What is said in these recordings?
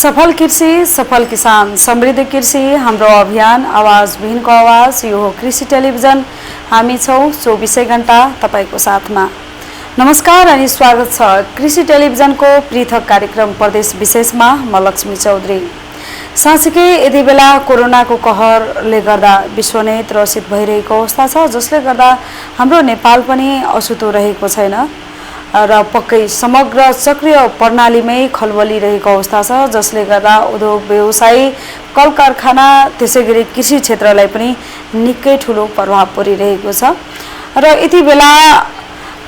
सफल कृषि सफल किसान समृद्ध कृषि हाम्रो अभियान आवाज विहीनको आवाज यो हो कृषि टेलिभिजन। हामी छौं 24 घण्टा तपाईको साथमा। नमस्कार अनि स्वागत छ कृषि टेलिभिजनको पृथक कार्यक्रम प्रदेश विशेषमा। म लक्ष्मी चौधरी। साँच्चै यति बेला कोरोनाको कहरले गर्दा विश्व नै त्रसित भइरहेको अवस्था छ, जसले गर्दा हाम्रो नेपाल पनि अछुतो रहेको छैन र पक्कै समग्र चक्रीय प्रणालीमै खलबलिरहेको अवस्था छ, जसले गर्दा उद्योग व्यवसाय कल कारखाना त्यसैगरी कृषि क्षेत्रलाई पनि निकै ठूलो प्रभाव परिरहेको छ। र यति बेला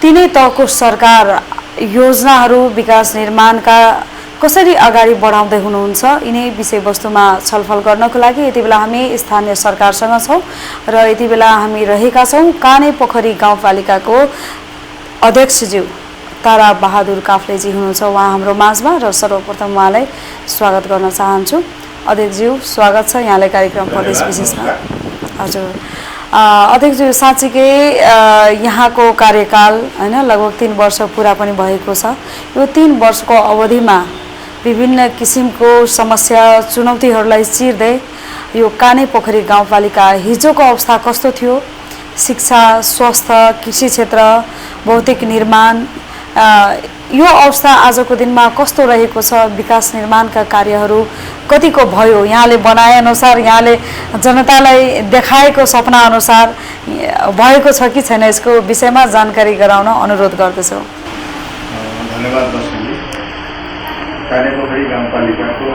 तीनै तहको सरकार योजनाहरू विकास निर्माणका कसरी अगाडि बढाउँदै हुनुहुन्छ, यिनै विषयवस्तुमा छलफल गर्नको लागि यति बेला हामी स्थानीय सरकारसँग छौं र यति बेला हामी रहेका छौं काने पोखरी गाउँपालिकाको अध्यक्षज्यू तारा बहादुर काफ्लेजी हुनुहुन्छ उहाँ हाम्रो माझमा र सर्वप्रथम उहाँलाई स्वागत गर्न चाहन्छु। अध्यक्षज्यू स्वागत छ यहाँलाई कार्यक्रम प्रदेश विशेषमा। हजुर अध्यक्षज्यू, साँच्चीकै यहाँको कार्यकाल हैन लगभग 3 वर्ष पूरा पनि भएको छ। यो 3 वर्षको अवधिमा विभिन्न किसिमको समस्या चुनौतीहरूलाई चिर्दै यो काने पोखरी गाउँपालिका हिजोको अवस्था कस्तो थियो, शिक्षा, स्वास्थ्य, कृषि क्षेत्र, भौतिक निर्माण, यो अवस्था आजको दिनमा कस्तो रहेको छ, विकास निर्माणका कार्यहरू कतिको भयो, यहाँले बनाए अनुसार यहाँले जनतालाई देखाएको सपना अनुसार भएको छ कि छैन, यसको विषयमा जानकारी गराउन अनुरोध गर्दछु। धन्यवाद लक्ष्मीजी। काने पोखरी गाउँपालिकाको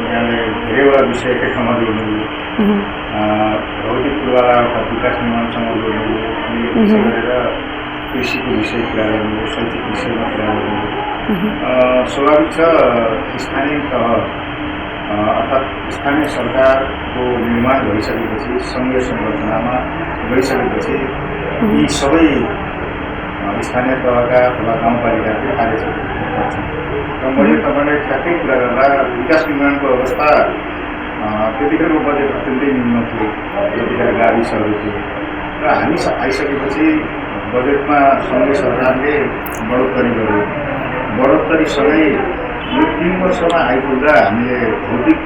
यहाँले धेरैवटा विषयकै ठाउँमा जोड्नुभयो। भौतिक पूर्वाधारका विकास निर्माणसँग जोड्नुभयो अनि विशेष गरेर कृषिको विषय कुरा गर्नुभयो, शैक्षिक विषयमा कुरा गर्नुभयो। स्वाभाविक छ स्थानीय तह अर्थात् स्थानीय सरकारको निर्माण भइसकेपछि सङ्घीय संरचनामा गइसकेपछि यी सबै स्थानीय तहका अथवा गाउँपालिकाले कार्य गर्छन् र मैले तपाईँलाई ठ्याक्कै कुरा गर्दा विकास निर्माणको अवस्था त्यतिखेरको बजेट अत्यन्तै न्यून थियो, त्यतिखेर गाविसहरू थियो र हामी आइसकेपछि बजेटमा सङ्घीय सरकारले बढोत्तरी गर्यो। बढोत्तरीसँगै यो 3 वर्षमा आइपुग्दा हामीले भौतिक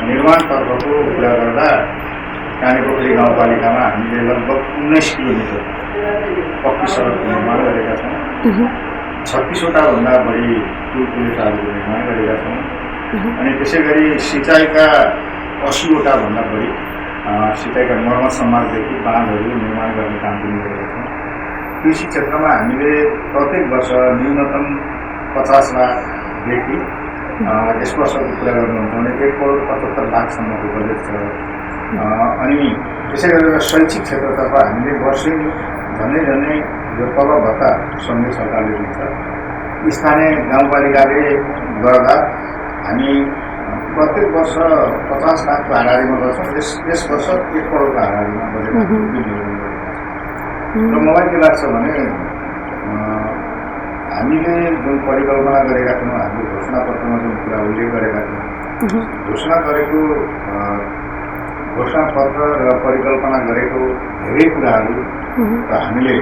निर्माणतर्फको कुरा गर्दा काने पोखरी गाउँपालिकामा हामीले लगभग 19 किलोमिटर पक्की सडकको निर्माण गरेका छौँ। 36वटा भन्दा बढी पुल पुलिसहरूको निर्माण गरेका छौँ अनि त्यसै गरी सिँचाइका 80वटा भन्दा बढी सिँचाइका मर्मत सम्मानदेखि बाँधहरू निर्माण गर्ने काम पनि गरेका छौँ। कृषि क्षेत्रमा हामीले प्रत्येक वर्ष न्यूनतम 50 लाखदेखि यस वर्षको कुरा गर्नुहुन्छ भने 1,75 लाखसम्मको बजेट छ। अनि त्यसै गरेर शैक्षिक क्षेत्रतर्फ हामीले वर्षै झन्डै यो तलब भत्ता सङ्घीय सरकारले दिन्छ। स्थानीय गाउँपालिकाले गर्दा हामी प्रत्येक वर्ष 50 लाखको हाराहारीमा गर्छौँ। यस वर्ष 1 करोडको हाराहारीमा बजेट निर्माण गरेका छौँ। र मलाई के लाग्छ भने हामीले जुन परिकल्पना गरेका थियौँ, हामीले घोषणापत्रमा जुन कुरा उल्लेख गरेका थियौँ, घोषणापत्र र परिकल्पना गरेको धेरै कुराहरू र हामीले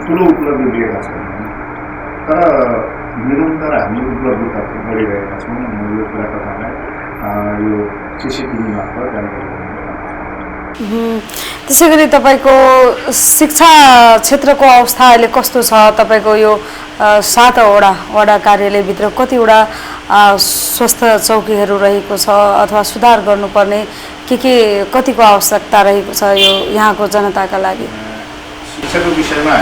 ठुलो उपलब्धि लिएका छौँ, तर निरन्तर हामी उपलब्धिता गरिरहेका छौँ। म यो कुरा तपाईँलाई यो सिसिटिभी मार्फत जानकारी गराउन चाहन्छु। त्यसै गरी तपाईँको शिक्षा क्षेत्रको अवस्था अहिले कस्तो छ? तपाईँको यो 7 वडा कार्यालयभित्र कतिवटा स्वास्थ्य चौकीहरू रहेको छ अथवा सुधार गर्नुपर्ने कतिको आवश्यकता रहेको छ यो यहाँको जनताका लागि? शिक्षाको विषयमा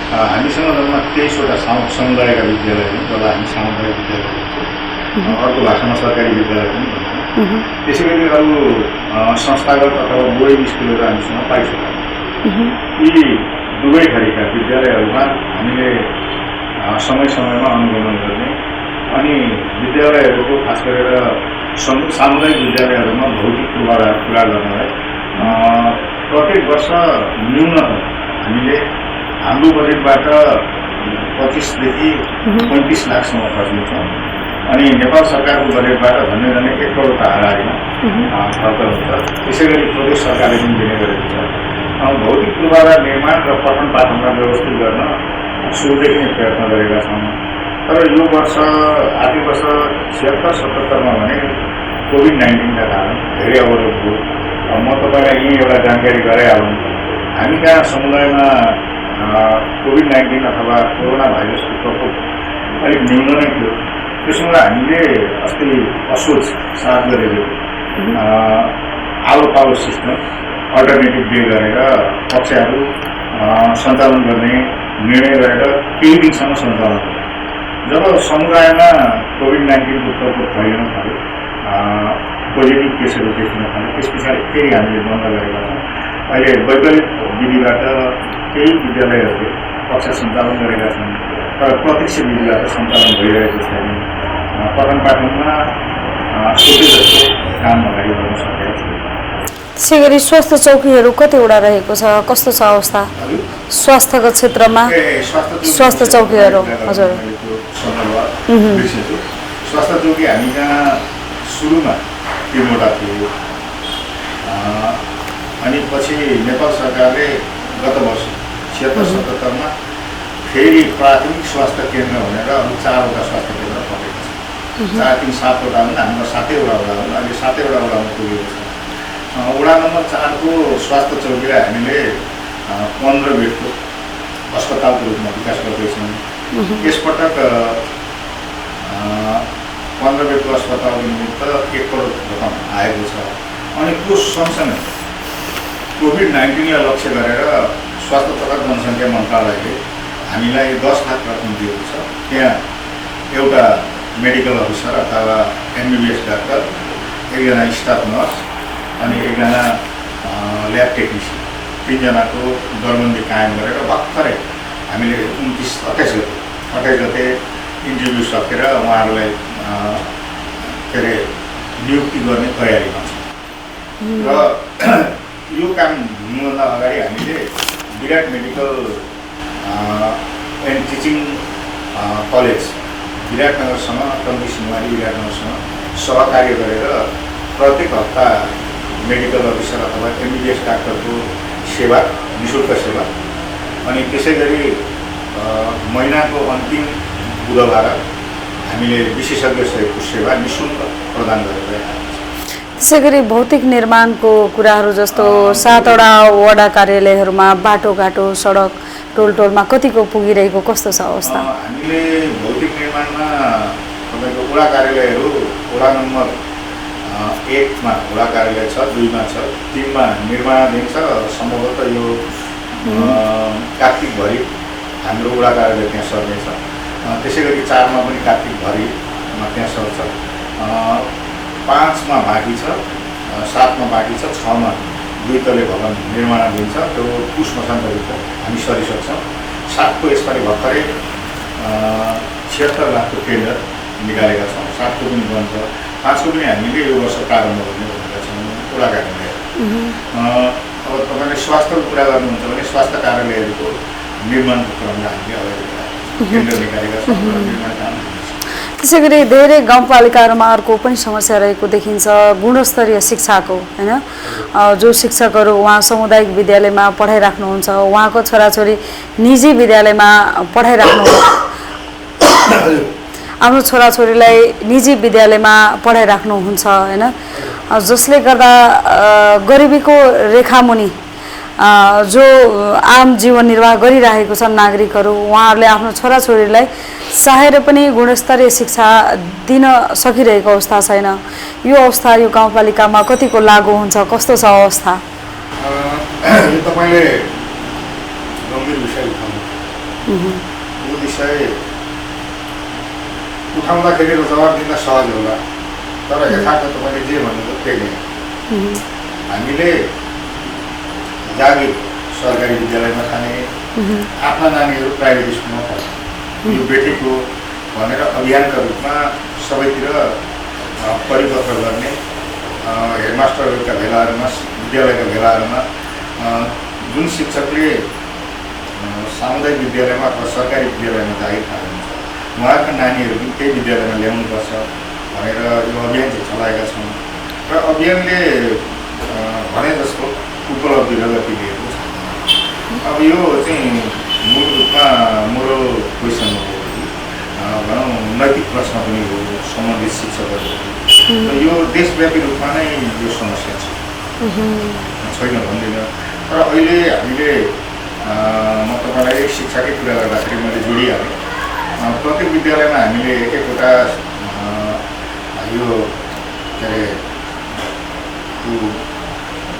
हामीसँग लगभग 23वटा समुदायका विद्यालय हुन्, जसलाई हामी सामुदायिक विद्यालय भन्छौँ। अर्को भाषामा सरकारी विद्यालय पनि भन्छौँ। त्यसै गरी अरू संस्थागत अथवा बोर्डिङ स्कुलहरू हामीसँग 22 वटा। यी दुवै थरीका विद्यालयहरूमा हामीले समय समयमा अनुगमन गर्ने अनि विद्यालयहरूको खास गरेर सामुदायिक विद्यालयहरूमा भौतिक पूर्वाधार पुरा गर्नलाई प्रत्येक वर्ष न्यूनतम हामीले हाम्रो बजेटबाट 25 देखि 35 लाखसम्म खर्चिन्छौँ अनि नेपाल सरकारको बजेटबाट झन्डै 1 करोडको हाराहारीमा खर्च हुन्छ। त्यसै गरी प्रदेश सरकारले पनि दिने गरेको छ। भौतिक पूर्वाधार निर्माण र पठन पाठनलाई व्यवस्थित गर्न सुरुदेखि नै प्रयत्न गरेका छौँ। तर यो वर्ष आर्थिक वर्ष 76-77 भने कोभिड-19 का कारण धेरै अवरोध भयो। म तपाईँलाई यही एउटा जानकारी गराइहालौँ, हामी कहाँ समुदायमा कोभिड-19 अथवा कोरोना भाइरसको प्रकोप अलिक न्यून नै थियो। त्यसमा हामीले अस्ति असोज 7 गरेको आलो पालो सिस्टम अल्टरनेटिभ डे गरेर कक्षाहरू सञ्चालन गर्ने निर्णय गरेर केही दिनसम्म सञ्चालन गर्यो। जब समुदायमा कोभिड-19 को प्रकोप फैलिन थाल्यो, पोजिटिभ केसहरू देखिन थाल्यो, त्यस पछाडि फेरि हामीले बन्द गरेका छौँ। अहिले वैकल्पिक विधिबाट केही विद्यालयहरूले कक्षा सञ्चालन गरेका छन्, तर प्रत्यक्ष विधिबाट सञ्चालन भइरहेको छैन। पठन पाठनमा सोचे जस्तो काम अगाडि बढ्न सकेका छैन। त्यसै गरी स्वास्थ्य चौकीहरू कतिवटा रहेको छ, कस्तो छ अवस्था स्वास्थ्यको क्षेत्रमा? स्वास्थ्य चौकीहरू हजुर स्वास्थ्य चौकी हामी कहाँ सुरुमा 3वटा थियो, अनि पछि नेपाल सरकारले गत वर्ष 76-77 फेरि प्राथमिक स्वास्थ्य केन्द्र भनेर अरू 4वटा स्वास्थ्य केन्द्र थपेको छ। 4, 3, 7वटा हुन्, हाम्रो 7वटा वडा हुन्, अहिले 7वटा वडामा पुगेको छ। वडा नम्बर 4 को स्वास्थ्य चौकीलाई हामीले 15 बेडको अस्पतालको रूपमा विकास गर्दैछौँ। यसपटक 15 बेडको अस्पतालको निमित्त 1 करोड रकम आएको छ। अनि त्यो सँगसँगै कोभिड-19 लाई लक्ष्य गरेर स्वास्थ्य तथा जनसङ्ख्या मन्त्रालयले हामीलाई 10 लाख रकम दिएको छ। त्यहाँ एउटा मेडिकल अफिसर अथवा MBBS डाक्टर, 1जना स्टाफ नर्स अनि 1जना ल्याब टेक्निसियन, 3 जनाको दरबन्दी कायम गरेर भर्खरै हामीले 28 गते इन्टरभ्यू सकेर उहाँहरूलाई के अरे नियुक्ति गर्ने तयारीमा छ। र यो काम हुनुभन्दा अगाडि हामीले Birat medical and teaching college विराटनगरसँग, टङ्की सिंहमारी विराटनगरसँग सहकार्य गरेर प्रत्येक हप्ता मेडिकल अफिसर अथवा MBBS डाक्टरको सेवा, निःशुल्क सेवा, अनि त्यसै गरी महिनाको अन्तिम बुधबार हामीले विशेषज्ञ सहयोगको सेवा निःशुल्क प्रदान गरेर आएको छ। त्यसै गरी भौतिक निर्माणको कुराहरू जस्तो 7वटा वडा कार्यालयहरूमा बाटोघाटो, सडक, टोलटोलमा कतिको पुगिरहेको, कस्तो छ अवस्था? हामीले भौतिक निर्माणमा तपाईँको वडा कार्यालयहरू वडा नम्बर 1 मा वडा कार्यालय छ, 2 मा छ, 3 मा निर्माणाधीन छ। सम्भवतः यो कार्तिकभरि हाम्रो वडा कार्यालय त्यहाँ सर्नेछ। त्यसै गरी 4 मा पनि कार्तिकभरिमा त्यहाँ सर्छ। 5 मा बाँकी छ, 7 मा बाँकी छ, 6 मा 2 तले भवन निर्माणाधीन छ। त्यो पुस मसान्तभित्र हामी सरिसक्छौँ। 7 को यसपालि भर्खरै 76 लाखको टेन्डर निकालेका छौँ। 7 को पनि बन्छ, 5 को पनि हामीले यो वर्ष प्रारम्भ गर्ने भनेका छौँ वडा कार्यालय। अब तपाईँले स्वास्थ्यको कुरा गर्नुहुन्छ भने स्वास्थ्य कार्यालयहरूको निर्माणको क्रममा हामीले अगाडि बढाएका छौँ, टेन्डर निकालेका छौँ, निर्माण काम। त्यसै गरी धेरै गाउँपालिकाहरूमा अर्को पनि समस्या रहेको देखिन्छ, गुणस्तरीय शिक्षाको, होइन? जो शिक्षकहरू उहाँ सामुदायिक विद्यालयमा पढाइराख्नुहुन्छ, उहाँको छोराछोरी निजी विद्यालयमा पढाइराख्नु, आफ्नो छोराछोरीलाई निजी विद्यालयमा पढाइराख्नुहुन्छ, होइन? जसले गर्दा गरिबीको रेखामुनि जो आम जीवन निर्वाह गरिरहेको छन् नागरिकहरू, उहाँहरूले आफ्नो छोराछोरीलाई चाहेर पनि गुणस्तरीय शिक्षा दिन सकिरहेको अवस्था छैन। यो अवस्था यो गाउँपालिकामा कतिको लागू हुन्छ, कस्तो छ अवस्था? यो तपाईँले गम्भीर विषय उठाउनु। यो विषय उठाउँदाखेरि जवाब दिन सहज होला, तर यथार्थ तपाईँले जे भन्नुभयो त्यही नै। हामीले जागिर सरकारी विद्यालयमा खाने, आफ्ना नानीहरू प्राइभेट स्कुलमा पढ्ने, यो बेटीको भनेर अभियानका रूपमा सबैतिर परिपत्र गर्ने, हेडमास्टरहरूका भेलाहरूमा, विद्यालयका भेलाहरूमा जुन शिक्षकले सामुदायिक विद्यालयमा अथवा सरकारी विद्यालयमा जागिर खानुहुन्छ उहाँका नानीहरू पनि त्यही विद्यालयमा ल्याउनुपर्छ भनेर यो अभियान चाहिँ चलाएका छौँ। र अभियानले भने जस्तो उपलब्धि र गति लिएको छ। अब यो चाहिँ मूल रूपमा मोरल क्वेसन हो। भनौँ नैतिक प्रश्न पनि हो सम्बन्धित शिक्षकहरू। र यो देशव्यापी रूपमा नै यो समस्या छ, छैन भन्दिनँ। तर अहिले हामीले म तपाईँलाई शिक्षाकै कुरा गर्दाखेरि मैले जोडिहालेँ, प्रत्येक विद्यालयमा हामीले एक एकवटा यो के अरे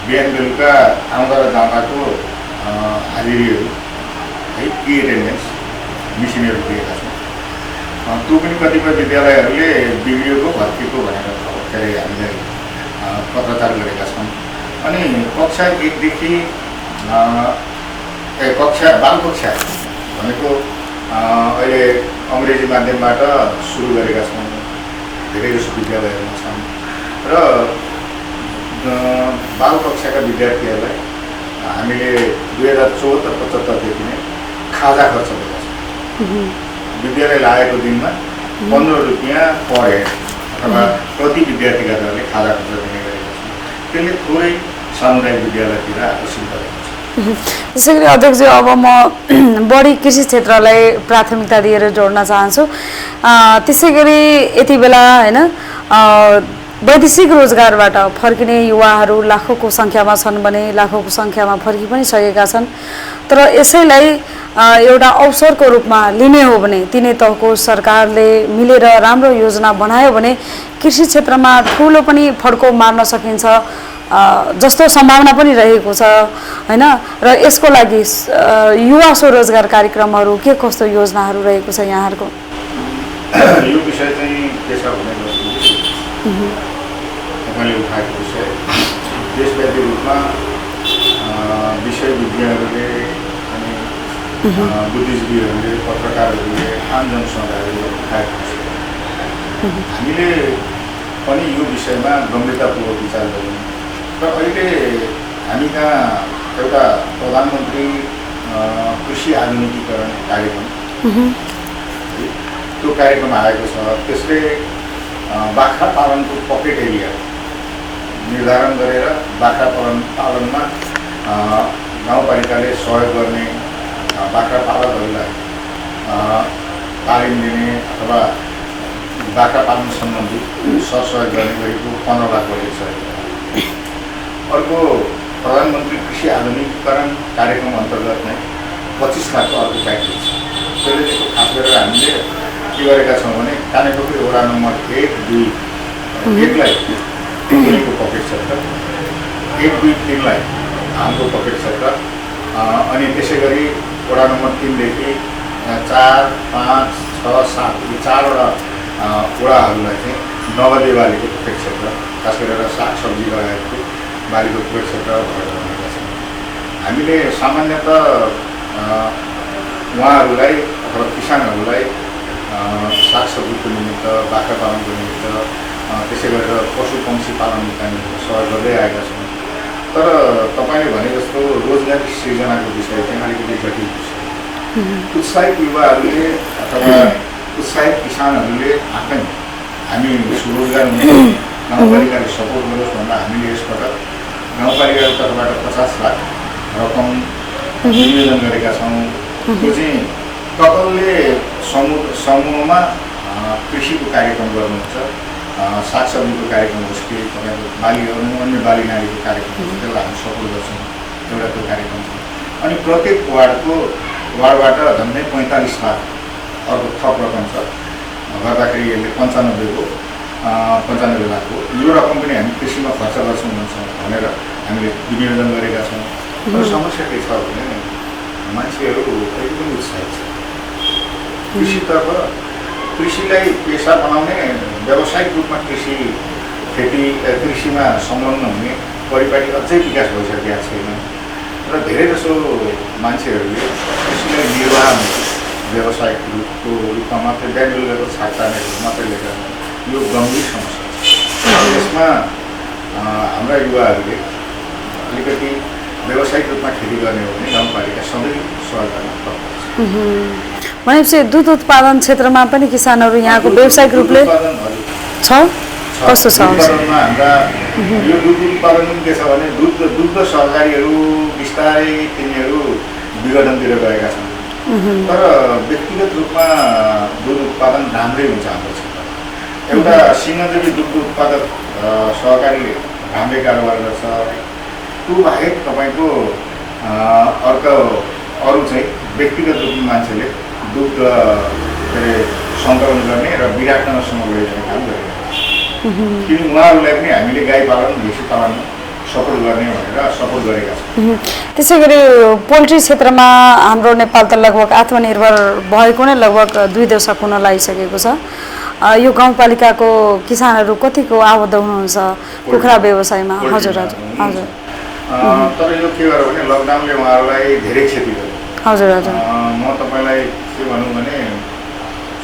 बिहान बेलुका आउँदा र जाँदाको हाजिरीहरू है, एटेन्डेन्स मिसिनहरू दिएका छौँ। त्यो पनि कतिपय विद्यालयहरूले बिग्रिएको भत्किएको भनेर के अरे हामीले पत्रचार गरेका छौँ। अनि कक्षा 1 देखि बाल कक्षा भनेको अहिले अङ्ग्रेजी माध्यमबाट सुरु गरेका छौँ, धेरै जसो विद्यालयहरूमा छन्। र बाल कक्षाका विद्यार्थीहरूलाई हामीले 2074-75देखि नै खाजा खर्च दिएका छौँ। विद्यालय लागेको दिनमा 15 रुपियाँ पर हेड अथवा प्रति विद्यार्थीका दरले खाजा खर्च दिने गरेका छौँ। त्यसले थोरै सामुदायिक विद्यालयतिर आकर्षित गरेको छ। त्यसै गरी अध्यक्षज्यू, अब म बढी कृषि क्षेत्रलाई प्राथमिकता दिएर जोड्न चाहन्छु। त्यसै गरी यति बेला होइन वैदेशिक रोजगारबाट फर्किने युवाहरू लाखौँको सङ्ख्यामा छन् भने लाखौँको सङ्ख्यामा फर्कि पनि सकेका छन्। तर यसैलाई एउटा अवसरको रूपमा लिने हो भने तिनै तहको सरकारले मिलेर राम्रो योजना बनायो भने कृषि क्षेत्रमा ठुलो पनि फड्को मार्न सकिन्छ जस्तो सम्भावना पनि रहेको छ हैन। र यसको लागि युवा स्वरोजगार कार्यक्रमहरू के कस्तो योजनाहरू रहेको छ यहाँहरूको? यो विषय चाहिँ के छ भने तपाईँले उठाएको विषय देशव्यापी रूपमा विषयविज्ञहरूले अनि बुद्धिजीवीहरूले, पत्रकारहरूले, आम जनसमुदायहरूले उठाएको विषय। हामीले पनि यो विषयमा गम्भीरतापूर्वक विचार गऱ्यौँ। र अहिले हामी कहाँ एउटा प्रधानमन्त्री कृषि आधुनिकीकरण कार्यक्रम त्यो कार्यक्रम आएको छ। त्यसले बाख्रा पालनको पकेट एरिया निर्धारण गरेर बाख्रा पालनमा गाउँपालिकाले सहयोग गर्ने बाख्रा पालकहरूलाई तालिम दिने अथवा बाख्रा पालन सम्बन्धी सहयोग गर्ने गरेको 15 लाख बजेट छ। अर्को प्रधानमन्त्री कृषि आधुनिकीकरण कार्यक्रम अन्तर्गत नै 25 लाखको अर्को प्याकेज छ। त्यसले चाहिँ खास गरेर हामीले के गरेका छौँ भने कानेटोपी वडा नम्बर 1, 2, 1लाई को पकेट क्षेत्र, 1, 2, 3लाई हाम्रो पकेट क्षेत्र, अनि त्यसै गरी वडा नम्बर 3 देखि 4, 5, 6, 7 यी 4वटा वडाहरूलाई चाहिँ नगदे बालीको पकेट क्षेत्र, खास गरेर सागसब्जी लगायतको बालीको पकेट क्षेत्र भनेर भनेका छौँ। हामीले सामान्यतः उहाँहरूलाई अथवा किसानहरूलाई सागसब्जीको निमित्त, बाख्रा पालनको निमित्त, त्यसै गरेर पशु पक्षी पालनका निमित्त सहयोग गर्दै आएका छौँ। तर तपाईँले भने जस्तो रोजगारी सृजनाको विषय चाहिँ अलिकति जटिल विषय। उत्साहित युवाहरूले अथवा उत्साहित किसानहरूले आफै हामी स्वरोजगार हुने गाउँपालिकाले सपोर्ट गरोस् भन्दा हामीले यसपटक गाउँपालिकाको तर्फबाट 50 लाख रकम नियोजन गरेका छौँ। त्यो चाहिँ कपालले समूहमा कृषिको कार्यक्रम गर्नुहुन्छ, सागसब्जीको कार्यक्रम होस् कि तपाईँको बाली अन्य बाली नालीको कार्यक्रम होस्, त्यसलाई हामी सपोर्ट गर्छौँ। एउटा त्यो कार्यक्रम छ। अनि प्रत्येक वार्डबाट झन्डै 45 लाख अर्को थप रकम छ गर्दाखेरि यसले 95 लाख हो। यो रकम पनि हामी कृषिमा खर्च गर्छौँ भनेर हामीले विनियोजन गरेका छौँ। तर समस्या के छ भने मान्छेहरू कहिले पनि उत्साहित छ कृषितर्फ। कृषिलाई पेसा बनाउने, व्यावसायिक रूपमा कृषिमा संलग्न हुने परिपाटी अझै विकास भइसकेका छैन। र धेरै जसो मान्छेहरूले कृषिलाई निर्वाह व्यावसायिक रूपमा मात्रै बिहान बेलुकाको छाकतानेहरू मात्रै लिएर यो गम्भीर समस्या छ। यसमा हाम्रा युवाहरूले अलिकति व्यावसायिक रूपमा खेती गर्ने हो भने गाउँपालिका सधैँ सहयोग गर्न तत्पर छ। भनेपछि दुध उत्पादन क्षेत्रमा पनि किसानहरू यहाँको व्यावसायिक रूपले छ कस्तो छ? हाम्रा यो दुध उत्पादन पनि के छ भने दुग्ध सहकारीहरू बिस्तारै तिनीहरू विघटनतिर गएका छन्। तर व्यक्तिगत रूपमा दुध उत्पादन राम्रै हुन्छ हाम्रो क्षेत्रमा। एउटा सिंहदेवी दुग्ध उत्पादक सहकारी राम्रै कारोबार गर्छ। त्यो बाहेक तपाईँको अरू चाहिँ व्यक्तिगत रूपमा मान्छेले दुध के अरे सङ्कलन गर्ने र विराटनगरसम्म लैजाने काम गरिरहेको छ। किन उहाँहरूलाई पनि हामीले गाई पालन भैँसी पालन सपोर्ट गर्ने भनेर सपोर्ट गरेका छौँ। त्यसै गरी पोल्ट्री क्षेत्रमा हाम्रो नेपाल त लगभग आत्मनिर्भर भएको नै लगभग 2 दशक हुन लागिसकेको छ। यो गाउँपालिकाको किसानहरू कतिको आबद्ध हुनुहुन्छ कुखुरा व्यवसायमा? हजुर हजुर हजुर। तर यो के गर्यो भने लकडाउनले उहाँहरूलाई धेरै क्षति गर्यो। हजुर हजुर। म तपाईँलाई के भनौँ भने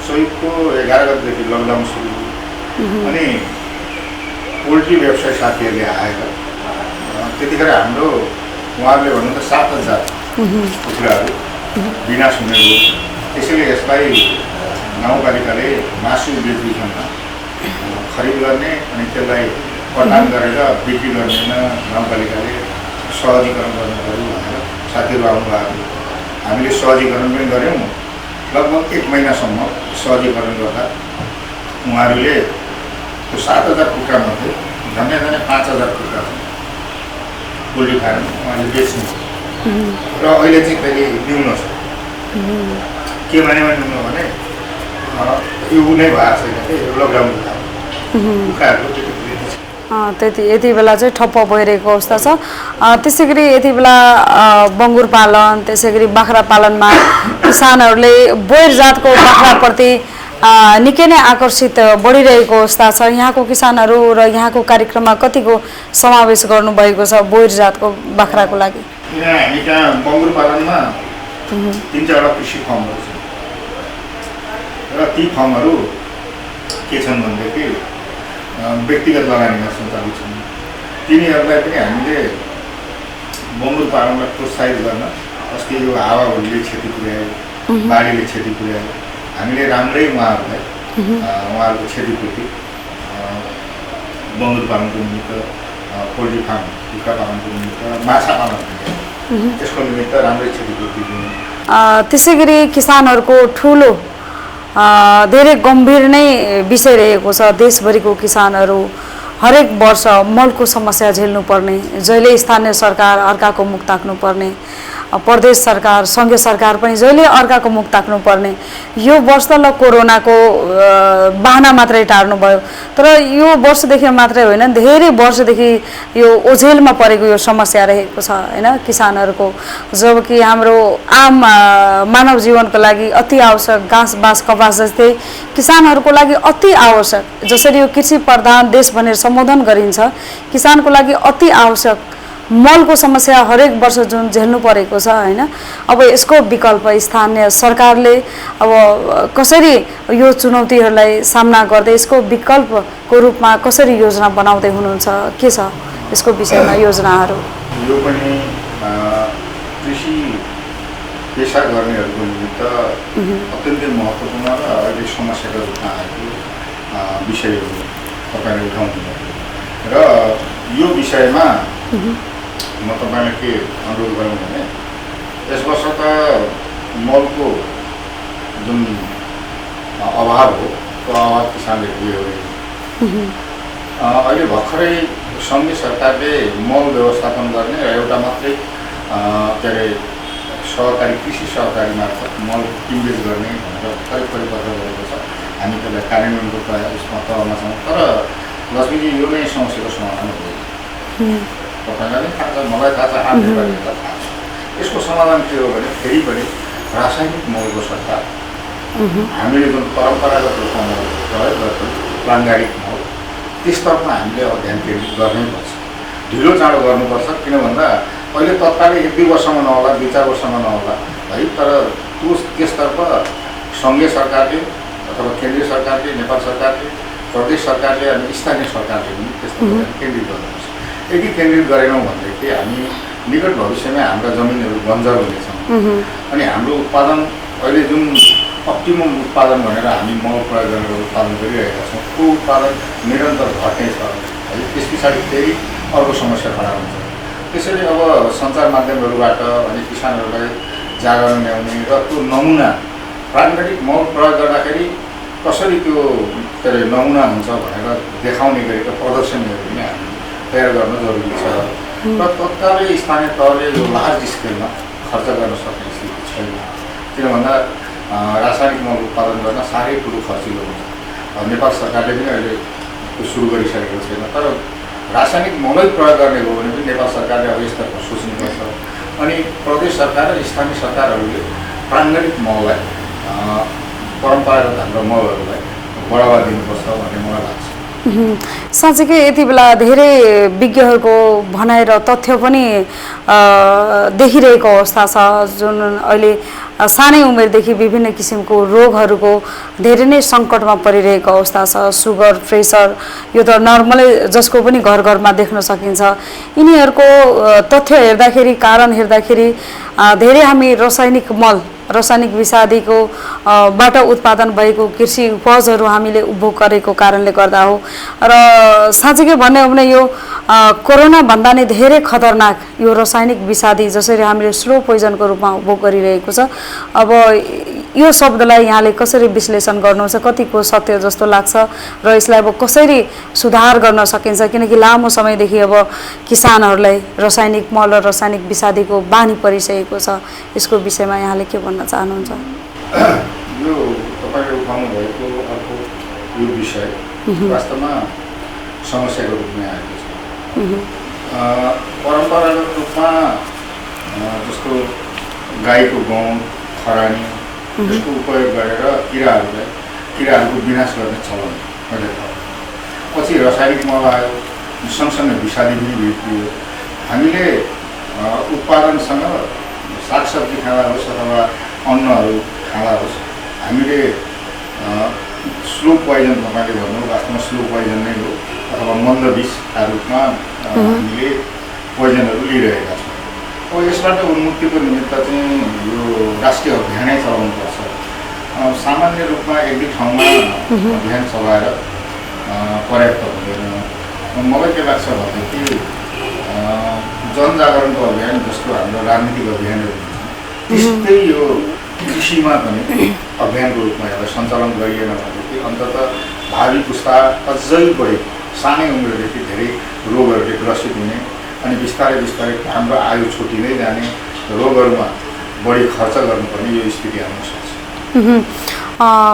चैतको 11 गतेदेखि लकडाउन सुरु अनि पोल्ट्री व्यवसाय साथीहरूले आएर त्यतिखेर हाम्रो उहाँहरूले भन्नु त 7,000 कुखुराहरू विनाश हुने हो। त्यसैले यसलाई गाउँपालिकाले मासु बेचबिखनमा खरिद गर्ने अनि त्यसलाई कटान गरेर बिक्री गर्दैन गाउँपालिकाले सहजीकरण गर्नु पऱ्यो भनेर साथीहरू आउनुभएको। हामीले सहजीकरण पनि गऱ्यौँ। लगभग 1 महिनासम्म सहजीकरण गर्दा उहाँहरूले त्यो 7,000 कुखुरामध्ये झन्डै 5,000 कुखुरा पोल्ट्री फार्म उहाँले बेच्नु र अहिले चाहिँ फेरि न्यून छ। के मानेमा न्यून भने यो नै भएको छैन कि लकडाउनको कारण कुखुराहरू त्यति यति बेला चाहिँ ठप्प भइरहेको अवस्था छ। त्यसै गरी यति बेला बङ्गुर पालन त्यसै गरी बाख्रा पालनमा किसानहरूले बोयर जातको बाख्राप्रति निकै नै आकर्षित बढिरहेको अवस्था छ। यहाँको किसानहरू र यहाँको कार्यक्रममा कतिको समावेश गर्नुभएको छ बोयर जातको बाख्राको लागि? यहाँ हामी कहाँ बङ्गुर पालनमा 3-4 कृषि फर्महरू छन् र ती फर्महरू के छन् भनेदेखि व्यक्तिगत लगानीमा सञ्चालित छन्। तिनीहरूलाई पनि हामीले बङ्गुर पालनलाई प्रोत्साहित गर्न अस्ति यो हावाहुरीले क्षति पुर्यायो, बाढीले क्षति पुर्यायो, हामीले राम्रै उहाँहरूको क्षतिपूर्ति बङ्गुर पालनको निमित्त, पोल्ट्री फार्म कुखुरा पालनको निमित्त, माछा पालनको निमित्त त्यसको निमित्त राम्रै क्षतिपूर्ति दिनु। त्यसै गरी किसानहरूको ठुलो धेरै गम्भीर नै विषय रहेको छ। देशभरिको किसानहरू हरेक वर्ष मलको समस्या झेल्नुपर्ने, जहिले स्थानीय सरकार अर्काको मुख ताक्नुपर्ने, प्रदेश सरकार सङ्घीय सरकार पनि जहिले अर्काको मुख ताक्नुपर्ने। यो वर्ष त ल कोरोनाको बहाना मात्रै टार्नुभयो, तर यो वर्षदेखि मात्रै होइन धेरै वर्षदेखि यो ओझेलमा परेको यो समस्या रहेको छ होइन किसानहरूको। जबकि हाम्रो आम मानव जीवनको लागि अति आवश्यक घाँस बाँस कपास जस्तै किसानहरूको लागि अति आवश्यक, जसरी यो कृषि प्रधान देश भनेर सम्बोधन गरिन्छ, किसानको लागि अति आवश्यक मलको समस्या हरेक वर्ष जुन झेल्नु परेको छ होइन। अब यसको विकल्प स्थानीय सरकारले अब कसरी यो चुनौतीहरूलाई सामना गर्दै यसको विकल्पको रूपमा कसरी योजना बनाउँदै हुनुहुन्छ? के छ यसको विषयमा योजनाहरू? यो पनि कृषि पेसा गर्नेहरूको निमित्त अत्यन्तै महत्त्वपूर्ण र अहिले समस्याको रूपमा आएको विषयहरू तपाईँले उठाउनुभयो र यो विषयमा म तपाईँलाई के अनुरोध गरौँ भने यस वर्ष त मलको जुन अभाव हो त्यो अभाव किसानले भोग्यो। अहिले भर्खरै सङ्घीय सरकारले मल व्यवस्थापन गर्ने र एउटा मात्रै के अरे सहकारी कृषि सहकारी मार्फत मल किनबेच गर्ने भनेर भर्खरै परिपत्र गरेको छ। हामी त्यसलाई कार्यान्वयनको उसमा तहमा छौँ। तर लक्ष्मीजी यो नै समस्याको समाधान हो। तपाईँलाई थाहा छ, मलाई थाहा छ, हामीलाई थाहा छ। यसको समाधान के हो भने फेरि पनि रासायनिक मलको सट्टा हामीले जुन परम्परागत रूपमा मल प्रयोग गर्छौँ प्राङ्गारिक मल त्यसतर्फ हामीले ध्यान केन्द्रित गर्नैपर्छ। ढिलो चाँडो गर्नुपर्छ। किन भन्दा अहिले तत्कालै 1-2 वर्षमा नहोला, 2-4 वर्षमा नहोला है, तर त्यसतर्फ सङ्घीय सरकारले अथवा केन्द्रीय सरकारले, नेपाल सरकारले, प्रदेश सरकारले अनि स्थानीय सरकारले पनि त्यस्तो केन्द्रित गर्नुपर्छ। यदि केन्द्रित गरेनौँ भनेदेखि हामी निकट भविष्यमा हाम्रा जमिनहरू बन्जर हुनेछौँ अनि हाम्रो उत्पादन अहिले जुन अप्टिमम उत्पादन भनेर हामी मल प्रयोग गरेर उत्पादन गरिरहेका छौँ त्यो उत्पादन निरन्तर घट्ने छ है। त्यस पछाडि फेरि अर्को समस्या खडा हुन्छ। त्यसैले अब सञ्चार माध्यमहरूबाट अनि किसानहरूलाई जागरण ल्याउने र त्यो नमुना प्राकृतिक मल प्रयोग गर्दाखेरि कसरी त्यो के अरे नमुना हुन्छ भनेर देखाउने गरेको प्रदर्शनीहरू पनि हामी तयार गर्न जरुरी छ र तत्कालै स्थानीय तहले यो लार्ज स्केलमा खर्च गर्न सक्ने स्थिति छैन किन भन्दा रासायनिक मल उत्पादन गर्न साह्रै ठुलो खर्चिलो हुन्छ नेपाल सरकारले पनि अहिले त्यो सुरु गरिसकेको छैन तर रासायनिक मलै प्रयोग गर्ने हो भने पनि नेपाल सरकारले अब स्तरमा सोच्नुपर्छ अनि प्रदेश सरकार र स्थानीय सरकारहरूले प्राङ्गणिक मललाई परम्परागत हाम्रो मलहरूलाई बढावा दिनुपर्छ भन्ने मलाई लाग्छ साँच्चीकै यति बेला धेरै विज्ञहरूको भनाइ र तथ्य पनि देखिरहेको अवस्था छ जुन अहिले सानै उमेरदेखि विभिन्न किसिमको रोगहरूको धेरै नै सङ्कटमा परिरहेको अवस्था छ सुगर प्रेसर यो त नर्मलै जसको पनि घर घरमा देख्न सकिन्छ यिनीहरूको तथ्य हेर्दाखेरि कारण हेर्दाखेरि धेरै हामी रासायनिक विषादीको बाट उत्पादन भएको कृषि उपजहरू हामीले उपभोग गरेको कारणले गर्दा हो र साँच्चै भन्ने हो भने यो कोरोना भन्दा नै धेरै खतरनाक यो रासायनिक विषादी जसरी हामीले स्लो पोइजनको रूपमा उपभोग गरिरहेको छ अब यो शब्दलाई यहाँले कसरी विश्लेषण गर्नुहुन्छ कतिको सत्य जस्तो लाग्छ र यसलाई अब कसरी सुधार गर्न सकिन्छ किनकि लामो समयदेखि अब किसानहरूलाई रासायनिक मल र रासायनिक विषादीको बानी परिसकेको छ यसको विषयमा यहाँले के भन्न चाहनुहुन्छ यो तपाईले उठाउनु भएको अर्को यो विषय वास्तवमा समस्याको रूपमा आएको छ परम्परागत रूपमा जस्तो गाईको गहुँ खरानी यसको उपयोग गरेर किराहरूको विनाश गर्ने चलन मैले थाहा पछि रासायनिक मल आयो सँगसँगै विषादी पनि भेटियो हामीले उत्पादनसँग सागसब्जी खाँदा होस् अथवा अन्नहरू खाँदा होस् हामीले स्लो पोइजन तपाईँले भन्नु वास्तवमा स्लो पोइजन नै हो अथवा मन्द विषका रूपमा हामीले पोइजनहरू लिइरहेका छौँ अब यसबाट उन्मुक्तिको निमित्त चाहिँ यो राष्ट्रिय अभियानै चलाउनुपर्छ सामान्य रूपमा एक दुई ठाउँमा अभियान चलाएर पर्याप्त हुँदैन मलाई के लाग्छ भनेदेखि जनजागरणको अभियान जस्तो हाम्रो राजनीतिक अभियानहरू त्यस्तै यो कृषिमा पनि अभियानको रूपमा यसलाई सञ्चालन गरिएन भनेदेखि अन्ततः भावी पुस्ता अझै बढी सानै उमेरदेखि धेरै रोगहरूले ग्रसित हुने अनि बिस्तारै बिस्तारै हाम्रो आयु छुटिँदै जाने रोगहरूमा बढी खर्च गर्नुपर्ने यो स्थिति आउन सक्छ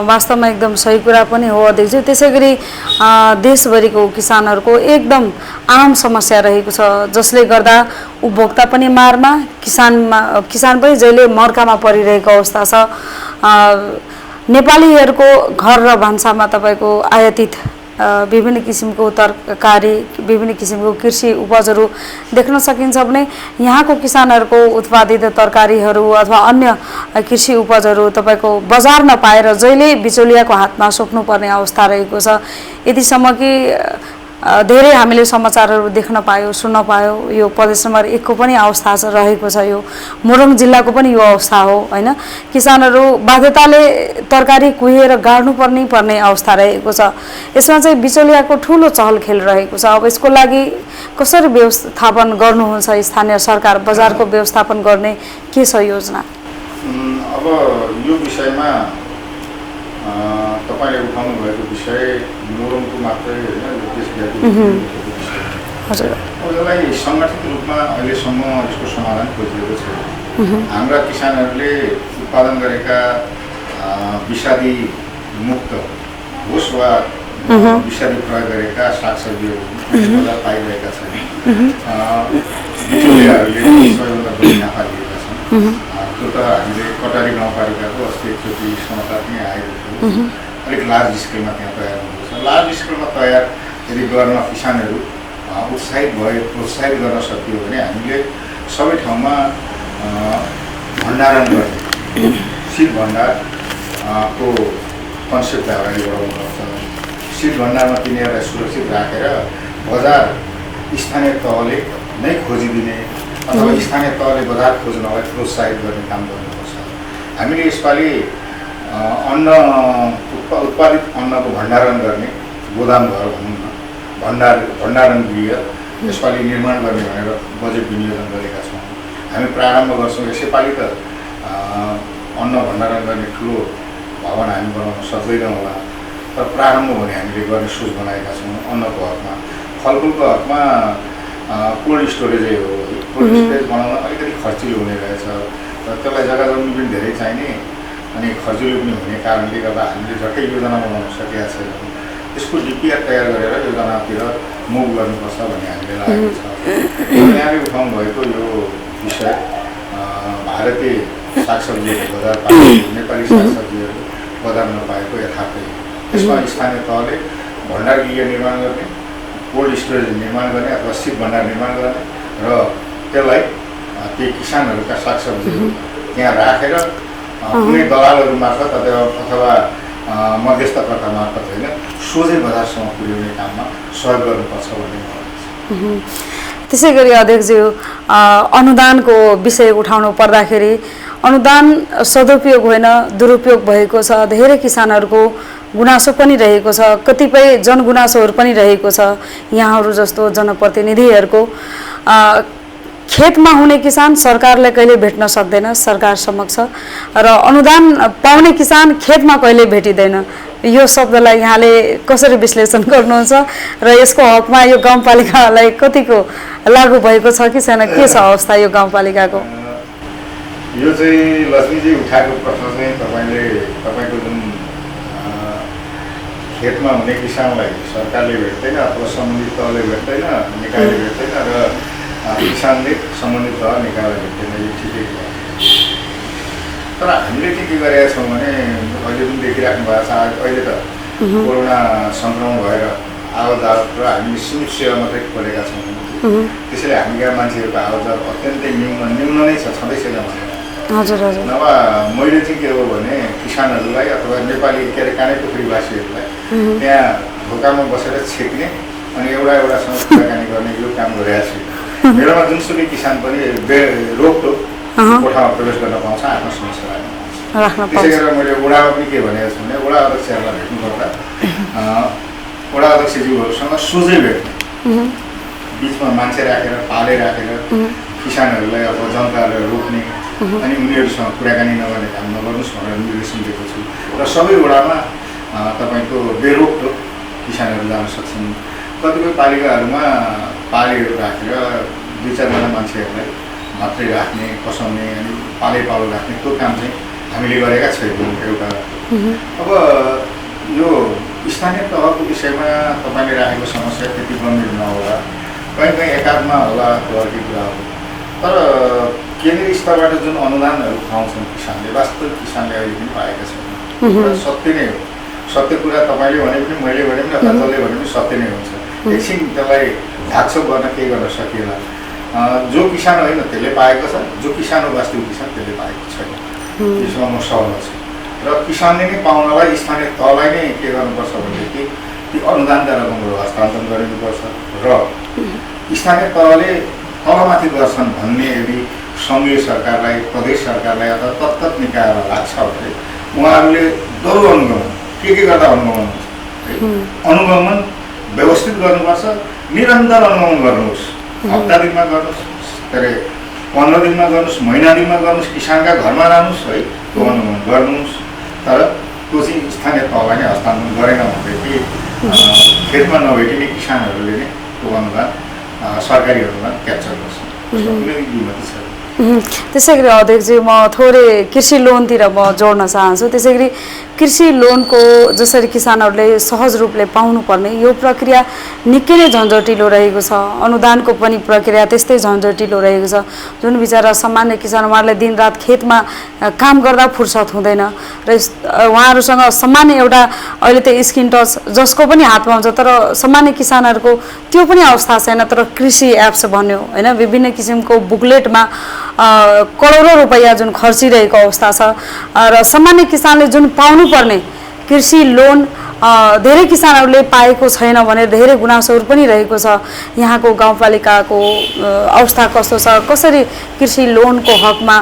वास्तवमा एकदम सही कुरा पनि हो अध्यक्षज्यू त्यसै गरी देशभरिको किसानहरूको एकदम आम समस्या रहेको छ जसले गर्दा उपभोक्ता पनि मारमा किसान पनि जहिले मर्कामा परिरहेको अवस्था छ नेपालीहरूको घर र भान्सामा तपाईको आयातित विभिन्न किसिमको तरकारी विभिन्न किसिमको कृषि उपजहरू देख्न सकिन्छ भने यहाँको किसानहरूको उत्पादित तरकारीहरू अथवा अन्य कृषि उपजहरू तपाईको बजार नपाएर जहिले बिचौलियाको हातमा सोच्नुपर्ने अवस्था रहेको छ यतिसम्म कि धेरै हामीले समाचारहरू देख्न पायौँ सुन्न पायौँ यो प्रदेश नम्बर 1 को पनि अवस्था रहेको छ यो मोरङ जिल्लाको पनि यो अवस्था हो हैन किसानहरू बाध्यताले तरकारी कुहेर गाड्नुपर्ने अवस्था रहेको छ यसमा चाहिँ बिचौलियाको ठूलो चहलखेल रहेको छ अब यसको लागि कसरी व्यवस्थापन गर्नुहुन्छ स्थानीय सरकार बजारको व्यवस्थापन गर्ने के छ योजना अब यो विषयमा तपाईले उठाउनु भएको विषय मोरङको मात्रै हैन देशव्यापी हजुर यसलाई संगठित रूपमा अहिलेसम्म यसको समाधान खोजिएको छ हाम्रा किसानहरूले उत्पादन गरेका विषादी मुक्त होस् वा विषादी प्रयोग गरेका सागसब्जीहरू बजार पाइरहेका छन् बिचौलियाहरूले सबैभन्दा बढी नाफा लिएका छन् त्यो त हामीले कटारी गाउँपालिकाको अस्ति एकचोटि समाचार पनि आएको थियो अलिक लार्ज स्केलमा त्यहाँ तयार हुँदैछ लार्ज स्केलमा तयार यदि गर्न किसानहरू प्रोत्साहित गर्न सकियो भने हामीले सबै ठाउँमा भण्डारण गर्ने शीत भण्डारको कन्सेप्टलाई अगाडि बढाउनुपर्छ शीत भण्डारमा तिनीहरूलाई सुरक्षित राखेर बजार स्थानीय तहले नै खोजिदिने अथवा स्थानीय तहले बजार खोज्नलाई प्रोत्साहित गर्ने काम गर्नुपर्छ हामीले यसपालि उत्पादित अन्नको भण्डारण गर्ने गोदाम घर भनौँ न भण्डारण गृह यसपालि निर्माण गर्ने भनेर बजेट विनियोजन गरेका छौँ हामी प्रारम्भ गर्छौँ यसैपालि त अन्न भण्डारण गर्ने ठुलो भवन हामी बनाउन सक्दैनौँ होला, तर प्रारम्भ भने हामीले गर्ने सोच बनाएका छौँ। अन्नको हकमा, फलफुलको हकमा कोल्ड स्टोरेजै हो। कोल्ड स्टोरेज बनाउन अलिकति खर्चिलो हुने रहेछ, र त्यसलाई जग्गा जमिन पनि धेरै चाहिने अनि खर्चिलो पनि हुने कारणले गर्दा हामीले झट्टै योजना बनाउन सकेका छैनौँ। त्यसको डिपिआर तयार गरेर योजनातिर मुभ गर्नुपर्छ भन्ने हामीले लागेको छ। यहाँले उठाउनु भएको यो विषय भारतीय सागसब्जीहरू बजार पाएको, नेपाली सागसब्जीहरू बजार नपाएको यथार्थै। त्यसमा स्थानीय तहले भण्डार गृह निर्माण गर्ने, कोल्ड स्टोरेज निर्माण गर्ने अथवा शीत भण्डार निर्माण गर्ने र त्यसलाई ती किसानहरूका सागसब्जीहरू त्यहाँ राखेर कुनै दलालहरू मार्फत अथवा मध्यस्थकर्ता मार्फत होइन, सोझै बजारसम्म पुर्याउने काममा सहयोग गर्नुपर्छ भन्ने मलाई लाग्छ। त्यसै गरी अध्यक्षज्यू, अनुदानको विषय उठाउनु पर्दाखेरि अनुदान सदुपयोग होइन दुरुपयोग भएको छ। धेरै किसानहरूको गुनासो पनि रहेको छ, कतिपय जनगुनासोहरू पनि रहेको छ। यहाँहरू जस्तो जनप्रतिनिधिहरूको खेतमा हुने किसान सरकारले कहिले भेट्न सक्दैन सरकार समक्ष, र अनुदान पाउने किसान खेतमा कहिले भेटिँदैन। यो शब्दलाई यहाँले कसरी विश्लेषण गर्नुहुन्छ र यसको हकमा यो गाउँपालिकालाई कतिको लागू भएको छ कि छैन, के छ अवस्था यो गाउँपालिकाको? यो चाहिँ लक्ष्मीजी उठाएको प्रश्न चाहिँ तपाईँको जुन खेतमा हुने किसानलाई सरकारले भेट्दैन अथवा सम्बन्धित तहले भेट्दैन, निकायले भेट्दैन, र किसानले सम्बन्धित तह निकायलाई भेट्दैन, यो ठिकै छ। तर हामीले चाहिँ के गरेका छौँ भने अहिले पनि देखिराख्नु भएको छ, अहिले त कोरोना सङ्क्रमण भएर आवाजावत र हामीले सीमित सेवा मात्रै खोलेका छौँ। त्यसैले हामीका मान्छेहरूको आवाजावत अत्यन्तै न्यून नै छ, छँदै छैन भनेर। हजुर हजुर। नभए मैले चाहिँ के हो भने किसानहरूलाई अथवा नेपाली के अरे कानेपोखरीवासीहरूलाई त्यहाँ ढोकामा बसेर छेक्ने अनि एउटासँग कुराकानी गर्ने यो काम गरिरहेको छु। मेरोमा जुनसुकै किसान पनि रोकटोक कोठामा प्रवेश गर्न पाउँछ, आफ्नो समस्या राख्न पाउँछ। त्यसै गरेर मैले वडामा पनि के भनेको छु भने वडा अध्यक्षहरूलाई भेट्नुपर्दा वडा अध्यक्षज्यूहरूसँग सोझै भेट्ने, बिचमा मान्छे राखेर पाले राखेर किसानहरूलाई अथवा जनताहरूलाई रोक्ने अनि उनीहरूसँग कुराकानी नगर्ने काम नगर्नुहोस् भनेर निर्देशन दिएको छु। र सबै वडामा तपाईँको बेरोकटोक किसानहरू जान सक्छन्। कतिपय पालिकाहरूमा पालेहरू राखेर 2-4जना मान्छेहरूलाई मात्रै राख्ने, पसाउने अनि पालो राख्ने त्यो काम चाहिँ हामीले गरेका छैनौँ एउटा। अब यो स्थानीय तहको विषयमा तपाईँले राखेको समस्या त्यति गम्भीर नहोला, कहीँ एकाधमा होला त्यो अर्कै कुरा हो। तर केन्द्रीय स्तरबाट जुन अनुदानहरू पाउँछन् किसानले, वास्तविक किसानले अहिले पनि पाएका छैनन्। सत्य नै हो, सत्य कुरा तपाईँले भने पनि मैले भने पनि अथवा जसले भने पनि सत्य नै हुन्छ। एकछिन त्यसलाई ढाकछोप गर्न केही गर्न सकिएला। जो किसान होइन त्यसले पाएको छ, जो किसान हो वास्तविक किसान त्यसले पाएको छैन, त्यसमा म सहमत छु। र किसानले नै पाउनलाई स्थानीय तहलाई नै के गर्नुपर्छ भनेदेखि ती अनुदानका रकमहरू हस्तान्तरण गरिनुपर्छ र स्थानीय तहले तलमाथि गर्छन् भन्ने यदि सङ्घीय सरकारलाई, प्रदेश सरकारलाई अथवा तत्त निकायलाई लाग्छ भने उहाँहरूले दरु अनुगमन के गर्दा अनुगमन हुन्छ, अनुगमन व्यवस्थित गर्नुपर्छ। निरन्तर अनुगमन गर्नुहोस्, हप्ता दिनमा गर्नुहोस्, के अरे 15 दिनमा गर्नुहोस्, महिना दिनमा गर्नुहोस्, किसानका घरमा जानुहोस् है, त्यो अनुगमन गर्नुहोस्। तर त्यो चाहिँ स्थानीय तहलाई नै हस्तान्तरण गरेन भनेदेखि खेतमा नभेटिने किसानहरूले नै त्यो अनुदान सरकारी अनुदान क्याप्चर गर्छ। त्यसै गरी अध्यक्षजी, म थोरै कृषि लोनतिर म जोड्न चाहन्छु। त्यसै गरी कृषि लोनको जसरी किसानहरूले सहज रूपले पाउनुपर्ने यो प्रक्रिया निकै नै झन्झटिलो रहेको छ। अनुदानको पनि प्रक्रिया त्यस्तै झन्झटिलो रहेको छ। जुन बिचरा सामान्य किसान, उहाँहरूले दिनरात खेतमा काम गर्दा फुर्सद हुँदैन र उहाँहरूसँग सामान्य एउटा अहिले त स्किन टच जसको पनि हातमा हुन्छ, तर सामान्य किसानहरूको त्यो पनि अवस्था छैन। तर कृषि एप्स भन्यो होइन, विभिन्न किसिमको बुकलेटमा करोडौँ रुपैयाँ जुन खर्चिरहेको अवस्था छ र सामान्य किसानले जुन पाउनुपर्ने कृषि लोन धेरै किसानहरूले पाएको छैन भनेर धेरै गुनासोहरू पनि रहेको छ। यहाँको गाउँपालिकाको अवस्था कस्तो छ, कसरी कृषि लोनको हकमा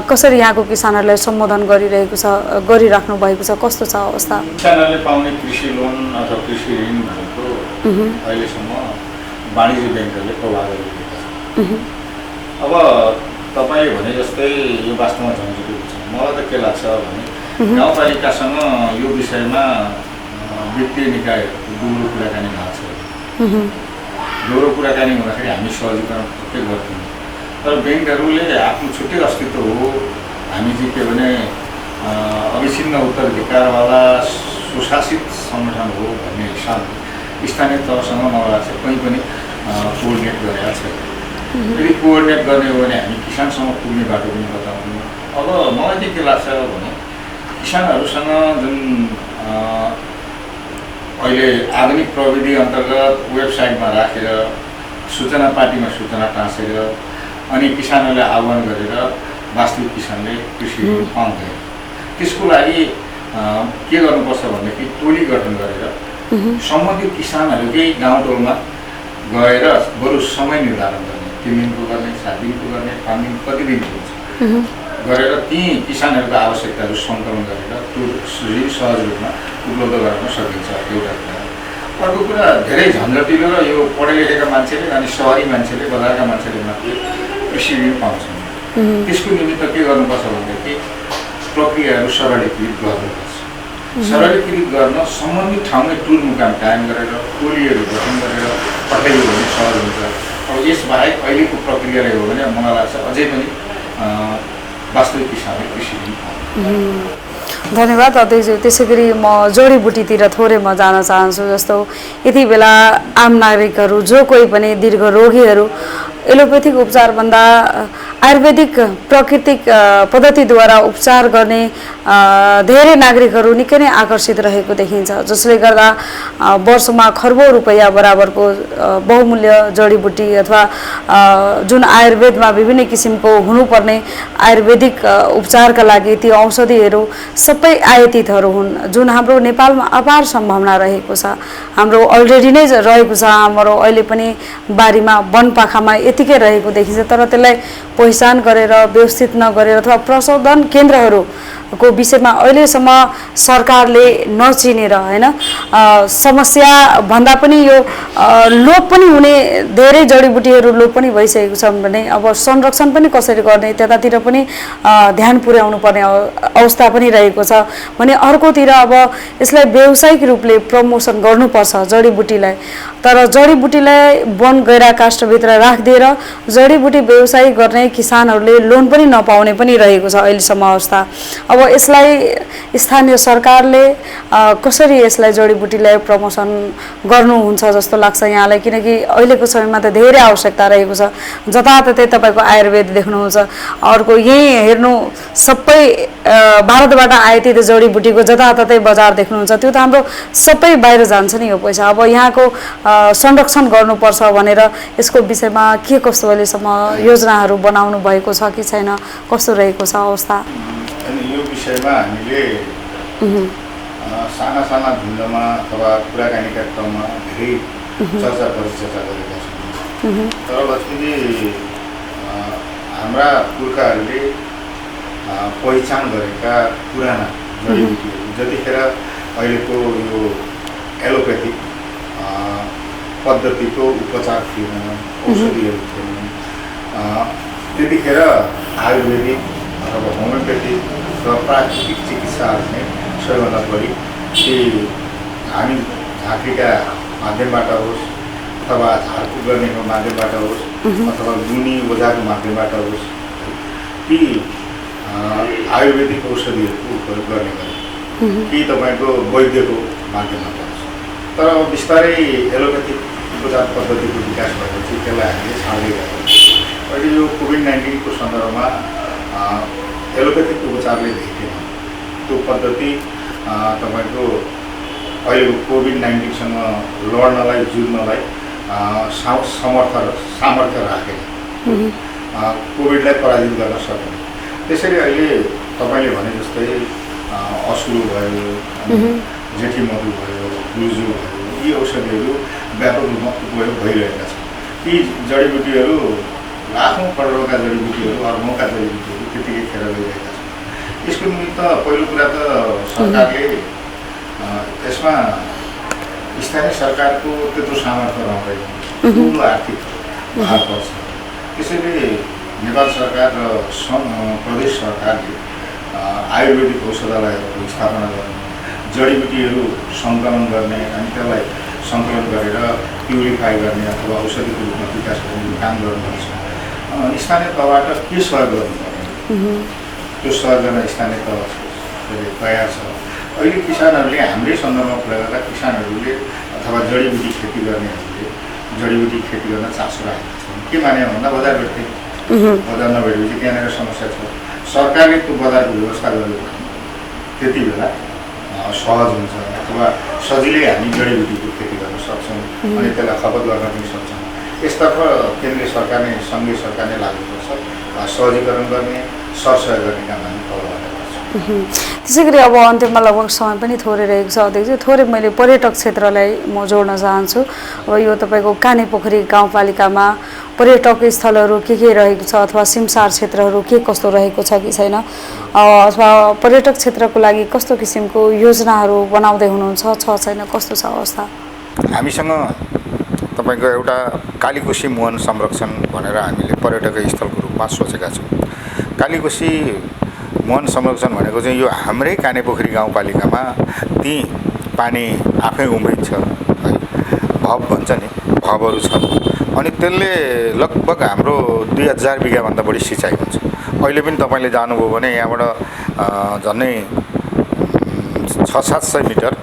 कसरी यहाँको किसानहरूलाई सम्बोधन गरिरहेको छ, गरिराख्नु भएको छ, कस्तो छ अवस्था? किसानहरूले पाउने कृषि लोन अथवा कृषि ऋण भनेको अहिलेसम्म वाणिज्य ब्याङ्कहरूले प्रवाह गरिरहेका छन्। अब तपाईँले भने जस्तै यो वास्तवमा झन्झटिलो छ। मलाई त के लाग्छ भने गाउँपालिकासँग यो विषयमा वित्तीय निकायहरूको दोहोरो कुराकानी भएको छ। दोहोरो कुराकानी हुँदाखेरि हामी सहजीकरण पक्कै गर्थ्यौँ, तर ब्याङ्कहरूले आफ्नो छुट्टै अस्तित्व हो। हामी चाहिँ के भने अविच्छिन्न उत्तराधिकारवाला सुशासित सङ्गठन हो भन्ने हिसाबले स्थानीय तहसँग मलाई लाग्छ कहीँ पनि कोअर्डिनेट गरेका छैन। यदि कोअर्डिनेट गर्ने हो भने हामी किसानसँग पुग्ने बाटो पनि बताउनु। अब मलाई चाहिँ के लाग्छ भने किसानहरूसँग जुन अहिले आधुनिक प्रविधि अन्तर्गत वेबसाइटमा राखेर सूचना पार्टीमा सूचना टाँसेर अनि किसानहरूलाई आह्वान गरेर वास्तविक किसानले कृषि ऋण पाउँदैन। त्यसको लागि के गर्नुपर्छ भनेदेखि टोली गठन गरेर सम्बन्धित किसानहरूकै गाउँ टोलमा गएर बरु समय निर्धारण गर्ने, 3 दिनको गर्ने, 7 दिनको गर्ने, 5 दिन कति दिनको हुन्छ गरेर ती किसानहरूको आवश्यकताहरू सङ्कलन गरेर त्यो ऋण सहज रूपमा उपलब्ध गराउन सकिन्छ। एउटा कुरा। अर्को कुरा धेरै झन्झटिलो र यो पढे लेखेका मान्छेले अनि सहरी मान्छेले बजारका मान्छेले मात्रै कृषि ऋण पाउँछन्। त्यसको निमित्त के गर्नुपर्छ भनेदेखि प्रक्रियाहरू सरलीकृत गर्नुपर्छ। सरलीकृत गर्न सम्बन्धित ठाउँमै टुर मुकाम कायम गरेर टोलीहरू गठन गरेर पठाइयो भने सहज हुन्छ। अब यसबाहेक अहिलेको प्रक्रियाले हो भने मलाई लाग्छ अझै पनि वास्तविक किसानले कृषि ऋण पाउँछ। धन्यवाद अध्यक्षज्यू। त्यसै गरी म जडीबुटीतिर थोरै म जान चाहन्छु। जस्तो यति बेला आम नागरिकहरू जो कोही पनि दीर्घ रोगीहरू एलोपेथिक उपचारभन्दा आयुर्वेदिक प्राकृतिक पद्धतिद्वारा उपचार गर्ने धेरै नागरिकहरू निकै नै आकर्षित रहेको देखिन्छ, जसले गर्दा वर्षमा खर्बौं रुपैयाँ बराबरको बहुमूल्य जडीबुटी अथवा जुन आयुर्वेदमा विभिन्न किसिमको हुनुपर्ने आयुर्वेदिक उपचारका लागि ती औषधिहरू सबै आयातितहरू हुन्, जुन हाम्रो नेपालमा अपार सम्भावना रहेको छ। हाम्रो अलरेडी नै रहेको छ, हाम्रो अहिले पनि बारीमा वनपाखामा यतिकै रहेको देखिन्छ, तर त्यसलाई पहिचान गरेर व्यवस्थित नगरेर अथवा प्रशोधन केन्द्रहरूको विषयमा अहिलेसम्म सरकारले नचिनेर हैन समस्या भन्दा पनि यो लोप पनि हुने धेरै जडीबुटीहरू लोप पनि भइसकेको छ भने अब संरक्षण पनि कसरी गर्ने त्यतातिर पनि ध्यान पुर्याउनु पर्ने अवस्था पनि रहेको छ भने अर्कोतिर अब यसलाई व्यावसायिक रूपले प्रमोसन गर्नुपर्छ जडीबुटीलाई। तर जडीबुटीलाई वन गैरा काष्ठभित्र राखिदिएर जडीबुटी व्यवसाय गर्ने किसानहरूले लोन पनि नपाउने पनि रहेको छ अहिलेसम्म अवस्था। अब यसलाई स्थानीय सरकारले कसरी यसलाई जडीबुटीलाई प्रमोसन गर्नुहुन्छ जस्तो लाग्छ यहाँलाई, किनकि अहिलेको समयमा त धेरै आवश्यकता रहेको छ। जताततै तपाईको आयुर्वेद देख्नुहुन्छ, अर्को यही हेर्नु सबै भारतबाट आयातित जडीबुटीको जताततै बजार देख्नुहुन्छ, त्यो त हाम्रो सबै बाहिर जान्छ नि यो पैसा। अब यहाँको संरक्षण गर्नुपर्छ भनेर यसको विषयमा के कस्तो अहिलेसम्म योजनाहरू बनाउनु भएको छ कि छैन, कस्तो रहेको छ अवस्था? अनि यो विषयमा हामीले साना साना झुन्डमा अथवा कुराकानीका क्रममा धेरै चर्चा परिचर्चा गरेका छौँ। तर लक्ष्मीजी हाम्रा पुर्खाहरूले पहिचान गरेका पुराना जडीबुटीहरू जतिखेर अहिलेको यो एलोपेथिक पद्धतिको उपचार थिएन, औषधिहरू थिएन, त्यतिखेर आयुर्वेदिक अथवा होमियोपेथिक र प्राकृतिक चिकित्साहरू नै सबैभन्दा बढी हामी झाँक्रीका माध्यमबाट होस् अथवा झारफुक गर्नेको माध्यमबाट होस् अथवा गुनी ओझाको माध्यमबाट होस् ती आयुर्वेदिक औषधिहरूको उपयोग गर्ने गरे कि तपाईँको वैद्यको माध्यमबाट होस्। तर अब बिस्तारै एलोपेथिक उपचार पद्धतिको विकास भएपछि त्यसलाई हामीले छाड्दै गयौँ। अहिले यो कोभिड-19 को सन्दर्भमा एलोपेथिक उपचारले भेटेन त्यो पद्धति तपाईँको अहिलेको कोभिड-19सँग लड्नलाई जुझ्नलाई सामर्थ्य राखेन, कोभिडलाई पराजित गर्न सकेन। त्यसरी अहिले तपाईँले भने जस्तै असुरो भयो, जेठी मधु भयो, लुजु भयो, यी औषधिहरू व्यापक रूपमा उपयोग भइरहेका छन्। यी जडीबुटीहरू लाखौँ करोडका जडीबुटीहरू अर्बौँका जडीबुटीहरू त्यतिकै खेर गइरहेका छन्। यसको निमित्त पहिलो कुरा त सरकारले यसमा स्थानीय सरकारको त्यत्रो सामर्थ्य रहँदैन, ठुलो आर्थिक भार पर्छ। त्यसैले नेपाल सरकार र प्रदेश सरकारले आयुर्वेदिक औषधालयहरूको स्थापना गर्ने, जडीबुटीहरू सङ्कलन गर्ने अनि त्यसलाई सङ्कलन गरेर प्युरिफाई गर्ने अथवा औषधिको रूपमा विकास गर्ने काम गर्नुपर्छ। स्थानीय तहबाट के सहयोग गर्नुपर्ने त्यो सहयोग गर्न स्थानीय तह तयार छ। अहिले किसानहरूले हाम्रै सन्दर्भमा कुरा गर्दा किसानहरूले अथवा जडीबुटी खेती गर्नेहरूले जडीबुटी खेती गर्न चासो राखेका छन्। के माने भन्दा बजार भेट्थे, बजार नभेटेपछि त्यहाँनिर समस्या छ। सरकारले त्यो बजारको व्यवस्था गर्यो भने त्यति बेला सहज हुन्छ अथवा सजिलै हामी जडीबुटीको खेती गर्न सक्छौँ अनि त्यसलाई खपत गर्न पनि सक्छौँ। यसतर्फ केन्द्रीय सरकारले सङ्घीय सरकारले लाग्नुपर्छ, सहजीकरण गर्ने सरसहयोग गर्ने काम हामी तलबाट गर्छौँ। त्यसै गरी अब अन्त्यमा लगभग समय पनि थोरै रहेको छ अध्यक्ष, थोरै मैले पर्यटक क्षेत्रलाई म जोड्न चाहन्छु। अब यो तपाईँको कानेपोखरी गाउँपालिकामा पर्यटक स्थलहरू के रहेको छ अथवा सिमसार क्षेत्रहरू के कस्तो रहेको छ कि छैन, अथवा पर्यटक क्षेत्रको लागि कस्तो किसिमको योजनाहरू बनाउँदै हुनुहुन्छ, छ छैन, कस्तो छ अवस्था? हामीसँग तपाईँको एउटा कालीकोशी मुहान संरक्षण भनेर हामीले पर्यटक स्थलको रूपमा सोचेका छौँ। कालीकोशी मुहान संरक्षण भनेको चाहिँ यो हाम्रै कानेपोखरी गाउँपालिकामा ती पानी आफै उम्रिन्छ है, भव भन्छ नि, भवहरू छन् अनि त्यसले लगभग हाम्रो 2000 बिघाभन्दा बढी सिँचाइ हुन्छ। अहिले पनि तपाईँले जानुभयो भने यहाँबाट झन्डै 600-700 मिटर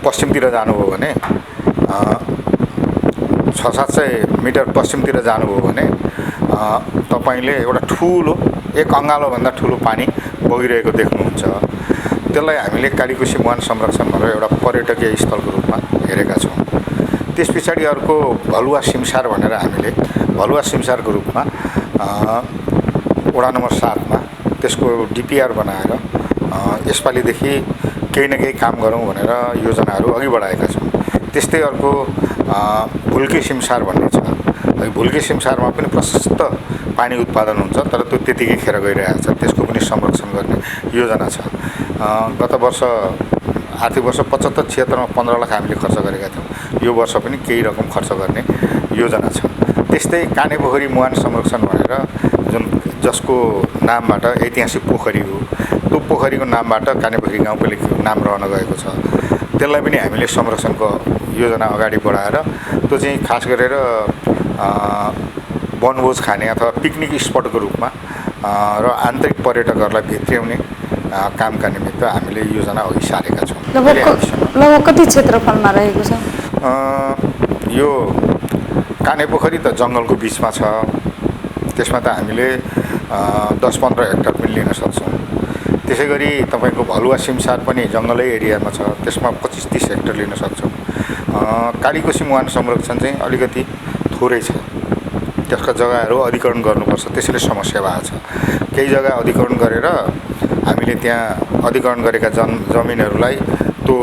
पश्चिमतिर जानुभयो भने 600-700 मिटर पश्चिमतिर जानुभयो भने तपाईँले एउटा ठुलो एक अङ्गालोभन्दा ठुलो पानी बगिरहेको देख्नुहुन्छ। त्यसलाई हामीले कालीकोशी मुहान संरक्षण भनेर एउटा पर्यटकीय स्थलको रूपमा हेरेका छौँ। त्यस पछाडि अर्को भलुवा सिमसार भनेर हामीले भलुवा सिमसारको रूपमा वडा नम्बर 7 मा त्यसको डिपिआर बनाएर यसपालिदेखि केही न केही काम गरौँ भनेर योजनाहरू अघि बढाएका छौँ। त्यस्तै अर्को भुल्के सिमसार भन्ने छ। भुल्के सिमसारमा पनि प्रशस्त पानी उत्पादन हुन्छ तर त्यो त्यतिकै खेर गइरहेको छ, त्यसको पनि संरक्षण गर्ने योजना छ। गत वर्ष आर्थिक वर्ष 75-76 मा 15 लाख हामीले खर्च गरेका थियौँ। यो वर्ष पनि केही रकम खर्च गर्ने योजना छ। त्यस्तै कानेपोखरी मुहान संरक्षण भनेर जसको नामबाट ऐतिहासिक पोखरी हो, त्यो पोखरीको नामबाट कानेपोखरी गाउँपालिकाको नाम रहन गएको छ। त्यसलाई पनि हामीले संरक्षणको योजना अगाडि बढाएर त्यो चाहिँ खास गरेर वनभोज खाने अथवा पिकनिक स्पटको रूपमा र आन्तरिक पर्यटकहरूलाई भित्र्याउने कामका निमित्त हामीले योजना अघि सारेका छौँ। लगभग कति क्षेत्रफलमा रहेको छ यो कानेपोखरी? त जङ्गलको बिचमा छ, त्यसमा त हामीले 10-15 हेक्टर पनि लिन सक्छौँ। त्यसै गरी तपाईँको भलुवा सिमसार पनि जङ्गलै एरियामा छ, त्यसमा 25-30 हेक्टर लिन सक्छौँ। कालीकोशी मुहान संरक्षण चाहिँ अलिकति थोरै छ, त्यसका जग्गाहरू अधिकरण गर्नुपर्छ, त्यसैले समस्या भएको छ। केही जग्गा अधिकरण गरेर हामीले त्यहाँ अधिकरण गरेका जमिनहरूलाई त्यो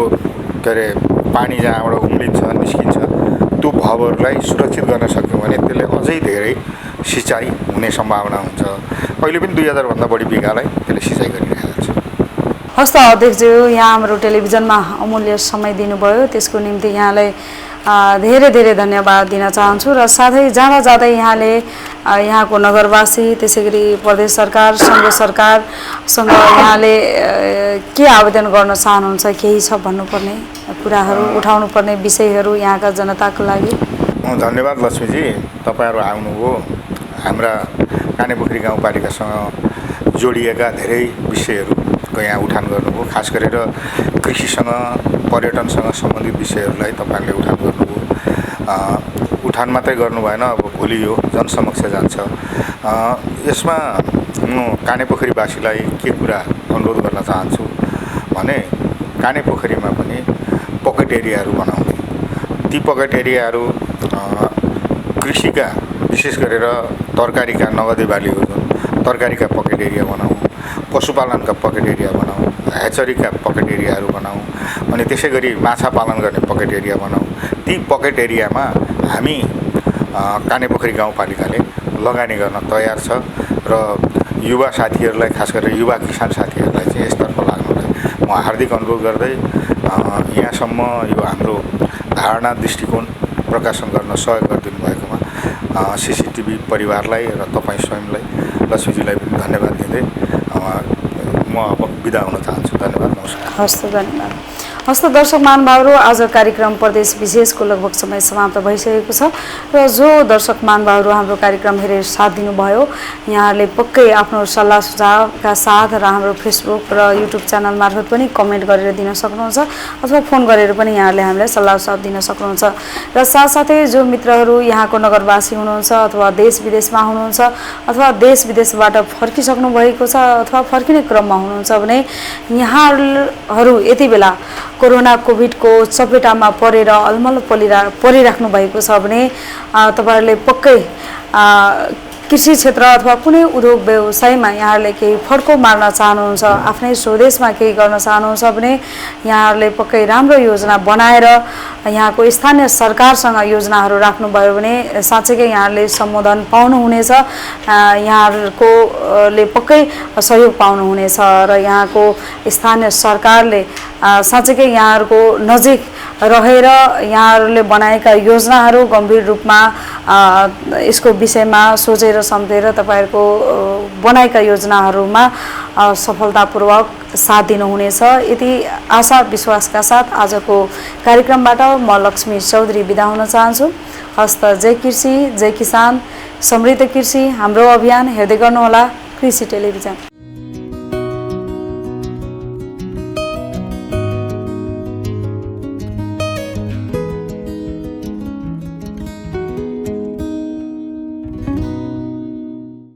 के अरे पानी जहाँबाट उम्रिन्छ निस्किन्छ त्यो भवहरूलाई सुरक्षित गर्न सक्यौँ भने त्यसले अझै धेरै सिँचाइ हुने सम्भावना हुन्छ। अहिले पनि 2000 भन्दा बढी बिघालाई त्यसले सिँचाइ गरिरहेको छ। हस् त अध्यक्षज्यू, यहाँ हाम्रो टेलिभिजनमा अमूल्य समय दिनुभयो, त्यसको निम्ति यहाँलाई धेरै धेरै धन्यवाद दिन चाहन्छु। र साथै जाँदा जाँदै यहाँले यहाँको नगरवासी त्यसै गरी प्रदेश सरकार सङ्घ सरकारसँग यहाँले के आवेदन गर्न चाहनुहुन्छ, केही छ भन्नुपर्ने कुराहरू, उठाउनुपर्ने विषयहरू यहाँका जनताको लागि? धन्यवाद लक्ष्मीजी, तपाईँहरू आउनुभयो, हाम्रा कानेपोखरी गाउँपालिकासँग जोडिएका धेरै विषयहरूको यहाँ उठान गर्नुभयो। खास गरेर कृषिसँग पर्यटनसँग सम्बन्धित विषयहरूलाई तपाईँहरूले उठान गर्नुभयो। उठान मात्रै गर्नु भएन, अब भोलि यो जनसमक्ष जान्छ। यसमा म कानेपोखरीवासीलाई के कुरा अनुरोध गर्न चाहन्छु भने कानेपोखरीमा पनि पकेट एरियाहरू बनाउने, ती पकेट एरियाहरू कृषिका विशेष गरेर तरकारीका नगदे बालीहरू तरकारीका पकेट एरिया बनाऊ, पशुपालनका पकेट एरिया बनाऊ, ह्याचरीका पकेट एरियाहरू बनाऊ अनि त्यसै गरी माछा पालन गर्ने पकेट एरिया बनाऊ। ती पकेट एरियामा हामी कानेपोखरी गाउँपालिकाले लगानी गर्न तयार छ र युवा साथीहरूलाई, खास गरेर युवा किसान साथीहरूलाई चाहिँ यसतर्फ लाग्नलाई म हार्दिक अनुरोध गर्दै यहाँसम्म यो हाम्रो धारणा दृष्टिकोण प्रकाशन गर्न सहयोग गरिदिनु भएकोमा CCTV परिवारलाई र तपाईँ स्वयंलाई लक्ष्मीजीलाई पनि धन्यवाद दिँदै म अब बिदा हुन चाहन्छु। धन्यवाद, नमस्कार। हस्त धन्यवाद। हस्त दर्शक महानुभावहरू, आज कार्यक्रम प्रदेश विशेषको लगभग समय समाप्त भइसकेको छ र जो दर्शक महानुभावहरू हाम्रो कार्यक्रम हेरेर साथ दिनुभयो, यहाँहरूले पक्कै आफ्नो सल्लाह सुझावका साथ र हाम्रो फेसबुक र युट्युब च्यानल मार्फत पनि कमेन्ट गरेर दिन सक्नुहुन्छ अथवा फोन गरेर पनि यहाँहरूले हामीलाई सल्लाह सुझाव दिन सक्नुहुन्छ। र साथसाथै जो मित्रहरू यहाँको नगरवासी हुनुहुन्छ अथवा देश विदेशमा हुनुहुन्छ अथवा देश विदेशबाट फर्किसक्नु भएको छ अथवा फर्किने क्रममा हुनुहुन्छ भने यहाँहरू यति बेला कोरोना कोभिडको चपेटामा परेर अलमल परिराख्नु भएको छ भने तपाईहरुले पक्कै कृषि क्षेत्र अथवा कुनै उद्योग व्यवसायमा यहाँहरूले केही फड्को मार्न चाहनुहुन्छ, आफ्नै स्वदेशमा केही गर्न चाहनुहुन्छ भने यहाँहरूले पक्कै राम्रो योजना बनाएर यहाँको स्थानीय सरकारसँग योजनाहरू राख्नुभयो भने साँच्चै यहाँहरूले सम्बोधन पाउनुहुनेछ, यहाँहरूकोले पक्कै सहयोग पाउनुहुनेछ र यहाँको स्थानीय सरकारले साँच्चै यहाँहरूको नजिक रहेर यहाँहरूले बनाएका योजनाहरू गम्भीर रूपमा यसको विषयमा सोचेर सम्झेर तपाईहरुको बनाएका योजनाहरूमा सफलतापूर्वक साथ दिनुहुनेछ। यति आशा विश्वासका साथ आजको कार्यक्रमबाट म लक्ष्मी चौधरी बिदा हुन चाहन्छु। हस्त जय कृषि, जय किसान, समृद्ध कृषि हाम्रो अभियान हेर्दै गर्नुहोला कृषि टेलिभिजन।